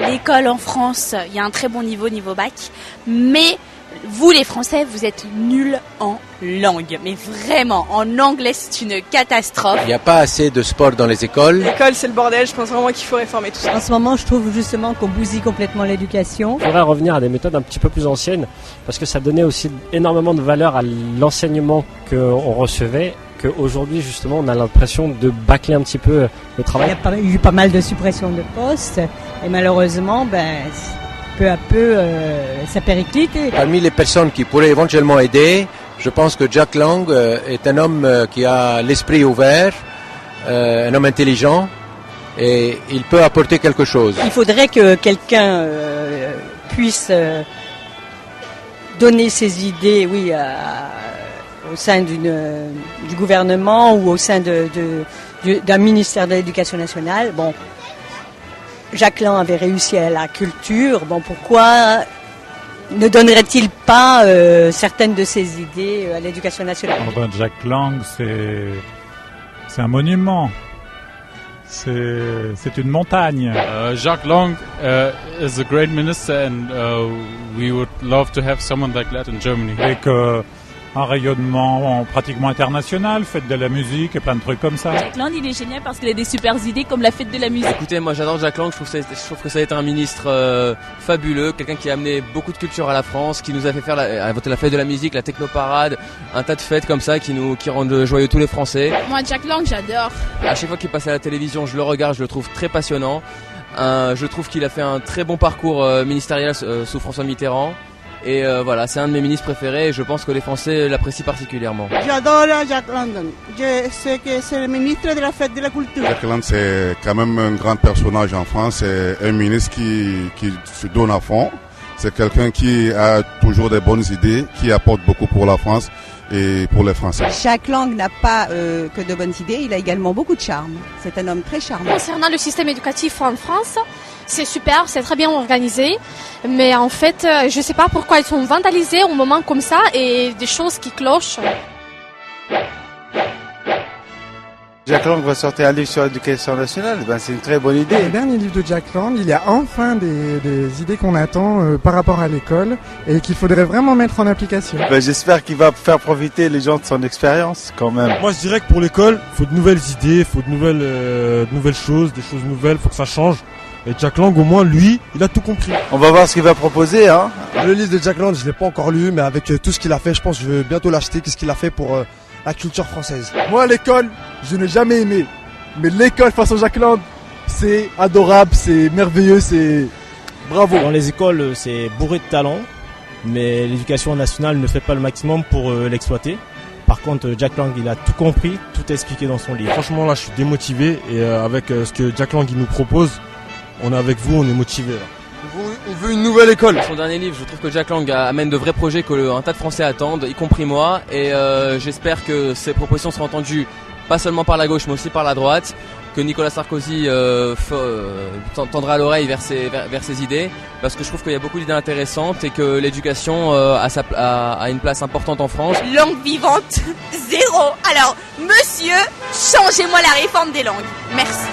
L'école en France, il y a un très bon niveau bac, mais vous les Français, vous êtes nuls en langue. Mais vraiment, en anglais, c'est une catastrophe. Il n'y a pas assez de sport dans les écoles. L'école, c'est le bordel, je pense vraiment qu'il faut réformer tout ça. En ce moment, je trouve justement qu'on bousille complètement l'éducation. Il faudrait revenir à des méthodes un petit peu plus anciennes, parce que ça donnait aussi énormément de valeur à l'enseignement qu'on recevait, qu'aujourd'hui, justement, on a l'impression de bâcler un petit peu le travail. Il y a eu pas mal de suppressions de postes, et malheureusement, peu à peu, ça périclite. Parmi les personnes qui pourraient éventuellement aider, je pense que Jack Lang est un homme qui a l'esprit ouvert, un homme intelligent, et il peut apporter quelque chose. Il faudrait que quelqu'un puisse donner ses idées, au sein du gouvernement ou au sein d'un ministère de l'Éducation nationale. Bon, Jack Lang avait réussi à la culture. Bon, pourquoi ne donnerait-il pas certaines de ses idées à l'Éducation nationale? Jack Lang, c'est un monument. C'est une montagne. Jack Lang is a great minister, and we would love to have someone like that in Germany. Avec un rayonnement pratiquement international, fête de la musique et plein de trucs comme ça. Jack Lang, il est génial parce qu'il a des super idées comme la fête de la musique. Écoutez, moi j'adore Jack Lang, je trouve que ça a été un ministre fabuleux, quelqu'un qui a amené beaucoup de culture à la France, qui nous a fait faire la fête de la musique, la technoparade, un tas de fêtes comme ça qui rendent joyeux tous les Français. Moi Jack Lang, j'adore. À chaque fois qu'il passe à la télévision, je le regarde, je le trouve très passionnant. Je trouve qu'il a fait un très bon parcours ministériel sous François Mitterrand. Et voilà, c'est un de mes ministres préférés et je pense que les Français l'apprécient particulièrement. J'adore Jack Lang. Je sais que c'est le ministre de la fête de la culture. Jack Lang, c'est quand même un grand personnage en France. C'est un ministre qui se donne à fond. C'est quelqu'un qui a toujours des bonnes idées, qui apporte beaucoup pour la France et pour les Français. Jack Lang n'a pas que de bonnes idées, il a également beaucoup de charme. C'est un homme très charmant. Concernant le système éducatif en France, c'est super, c'est très bien organisé, mais en fait, je ne sais pas pourquoi ils sont vandalisés au moment comme ça et des choses qui clochent. Jack Lang va sortir un livre sur l'éducation nationale, c'est une très bonne idée. Le dernier livre de Jack Lang, il y a enfin des idées qu'on attend par rapport à l'école et qu'il faudrait vraiment mettre en application. J'espère qu'il va faire profiter les gens de son expérience quand même. Moi je dirais que pour l'école, il faut de nouvelles idées, il faut de nouvelles choses, des choses nouvelles, il faut que ça change. Et Jack Lang, au moins, lui, il a tout compris. On va voir ce qu'il va proposer, hein. Le livre de Jack Lang, je l'ai pas encore lu, mais avec tout ce qu'il a fait, je pense que je vais bientôt l'acheter. Qu'est-ce qu'il a fait pour la culture française. Moi, l'école, je n'ai jamais aimé. Mais l'école façon Jack Lang, c'est adorable, c'est merveilleux, c'est bravo. Dans les écoles, c'est bourré de talent, mais l'éducation nationale ne fait pas le maximum pour l'exploiter. Par contre, Jack Lang, il a tout compris, tout expliqué dans son livre. Franchement, là, je suis démotivé et avec ce que Jack Lang il nous propose, on est avec vous, on est motivé. On veut une nouvelle école. Son dernier livre, je trouve que Jack Lang amène de vrais projets que un tas de Français attendent, y compris moi. Et j'espère que ces propositions seront entendues pas seulement par la gauche, mais aussi par la droite. Que Nicolas Sarkozy tendra l'oreille vers ses idées, parce que je trouve qu'il y a beaucoup d'idées intéressantes et que l'éducation a une place importante en France. Langue vivante, 0. Alors, monsieur, changez-moi la réforme des langues. Merci.